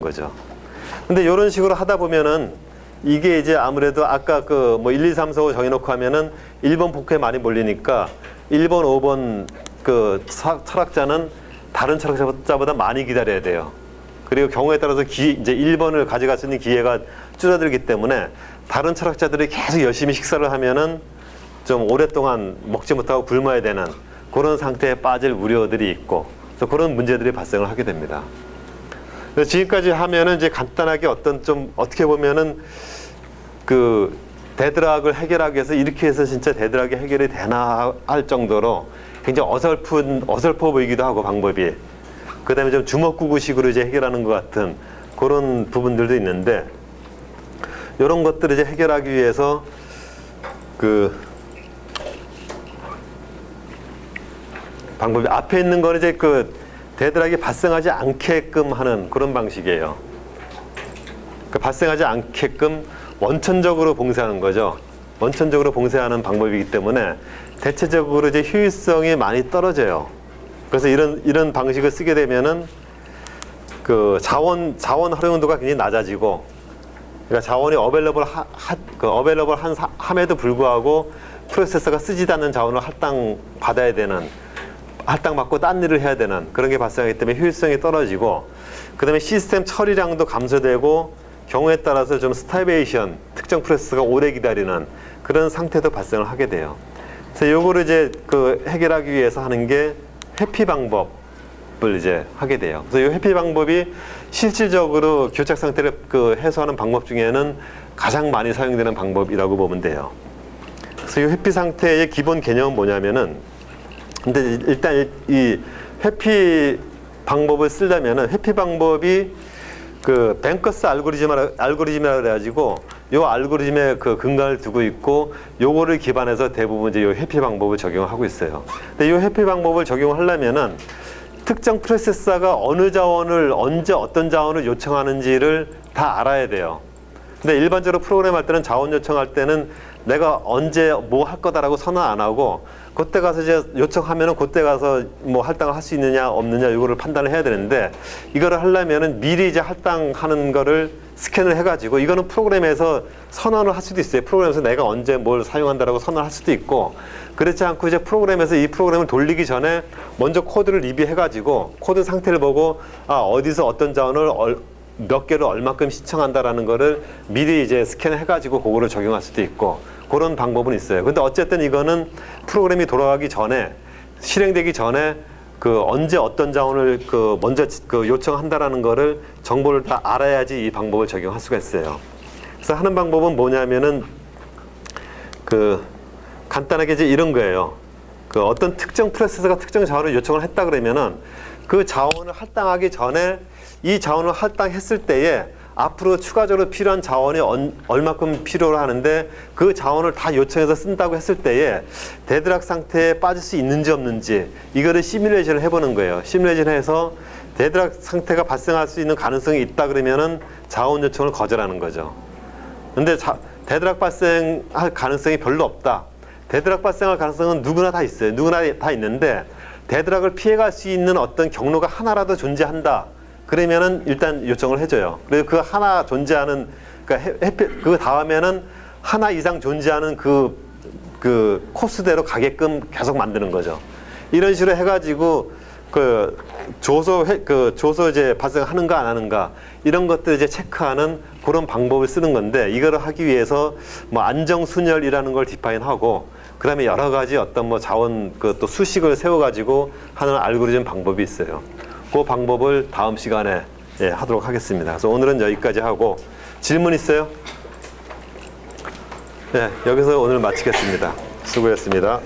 거죠. 근데 이런 식으로 하다 보면은 이게 이제 아무래도 아까 그 뭐 1, 2, 3, 4, 5 정해놓고 하면은 1번 복회에 많이 몰리니까 1번, 5번 그 철학자는 다른 철학자보다 많이 기다려야 돼요. 그리고 경우에 따라서 이제 1번을 가져갈 수 있는 기회가 줄어들기 때문에 다른 철학자들이 계속 열심히 식사를 하면은 좀 오랫동안 먹지 못하고 굶어야 되는 그런 상태에 빠질 우려들이 있고, 그래서 그런 문제들이 발생을 하게 됩니다. 그래서 지금까지 하면은 이제 간단하게 어떤 좀 어떻게 보면은 그 데드락을 해결하기 위해서 이렇게 해서 진짜 데드락이 해결이 되나 할 정도로 굉장히 어설퍼 보이기도 하고 방법이, 그 다음에 좀 주먹구구식으로 이제 해결하는 것 같은 그런 부분들도 있는데, 이런 것들을 이제 해결하기 위해서 그 방법이 앞에 있는 거는 이제 그 데드락이 발생하지 않게끔 하는 그런 방식이에요. 그 발생하지 않게끔 원천적으로 봉쇄하는 거죠. 원천적으로 봉쇄하는 방법이기 때문에 대체적으로 이제 효율성이 많이 떨어져요. 그래서 이런 방식을 쓰게 되면은 그 자원 활용도가 굉장히 낮아지고, 그러니까 자원이 함에도 불구하고 프로세서가 쓰지도 않는 자원을 할당받아야 되는, 할당받고 딴 일을 해야 되는 그런 게 발생하기 때문에 효율성이 떨어지고, 그 다음에 시스템 처리량도 감소되고, 경우에 따라서 좀 스타베이션, 특정 프로세서가 오래 기다리는 그런 상태도 발생을 하게 돼요. 그래서 요거를 이제 그 해결하기 위해서 하는 게 회피 방법을 이제 하게 돼요. 그래서 이 회피 방법이 실질적으로 교착 상태를 그 해소하는 방법 중에는 가장 많이 사용되는 방법이라고 보면 돼요. 그래서 이 회피 상태의 기본 개념은 뭐냐면은, 근데 일단 이 회피 방법을 쓰려면은, 회피 방법이 그 뱅커스 알고리즘이라 그래가지고 요 알고리즘에 그 근간을 두고 있고, 요거를 기반해서 대부분 이제 요 회피 방법을 적용하고 있어요. 근데 요 회피 방법을 적용하려면은 특정 프로세서가 어느 자원을 언제 어떤 자원을 요청하는지를 다 알아야 돼요. 근데 일반적으로 프로그램할 때는 자원 요청할 때는 내가 언제 뭐 할 거다라고 선언 안 하고, 그때 가서 이제 요청하면은 그때 가서 뭐 할당을 할 수 있느냐 없느냐 이거를 판단을 해야 되는데, 이거를 하려면은 미리 이제 할당하는 거를 스캔을 해가지고, 이거는 프로그램에서 선언을 할 수도 있어요. 프로그램에서 내가 언제 뭘 사용한다라고 선언을 할 수도 있고, 그렇지 않고 이제 프로그램에서 이 프로그램을 돌리기 전에 먼저 코드를 리뷰해가지고 코드 상태를 보고, 어디서 어떤 자원을 몇 개를 얼마큼 시청한다라는 거를 미리 이제 스캔해가지고 그거를 적용할 수도 있고, 그런 방법은 있어요. 근데 어쨌든 이거는 프로그램이 돌아가기 전에, 실행되기 전에 그 언제 어떤 자원을 그 먼저 그 요청한다라는 거를 정보를 다 알아야지 이 방법을 적용할 수가 있어요. 그래서 하는 방법은 뭐냐면은 그 간단하게 이제 이런 거예요. 그 어떤 특정 프로세서가 특정 자원을 요청을 했다 그러면은 그 자원을 할당하기 전에 이 자원을 할당했을 때에 앞으로 추가적으로 필요한 자원이 얼마큼 필요로 하는데, 그 자원을 다 요청해서 쓴다고 했을 때에 데드락 상태에 빠질 수 있는지 없는지 이거를 시뮬레이션을 해보는 거예요. 시뮬레이션 해서 데드락 상태가 발생할 수 있는 가능성이 있다 그러면은 자원 요청을 거절하는 거죠. 근데 데드락 발생할 가능성이 별로 없다. 데드락 발생할 가능성은 누구나 다 있어요. 누구나 다 있는데 데드락을 피해갈 수 있는 어떤 경로가 하나라도 존재한다. 그러면은 일단 요청을 해줘요. 그리고 그 하나 존재하는, 그러니까 그 다음에는 하나 이상 존재하는 그 코스대로 가게끔 계속 만드는 거죠. 이런 식으로 해가지고 그 조소 이제 발생하는가 안 하는가 이런 것들 이제 체크하는 그런 방법을 쓰는 건데, 이거를 하기 위해서 뭐 안정순열이라는 걸 디파인하고, 그 다음에 여러 가지 어떤 뭐 자원 그 또 수식을 세워가지고 하는 알고리즘 방법이 있어요. 그 방법을 다음 시간에 하도록 하겠습니다. 그래서 오늘은 여기까지 하고, 질문 있어요? 네, 여기서 오늘 마치겠습니다. 수고했습니다.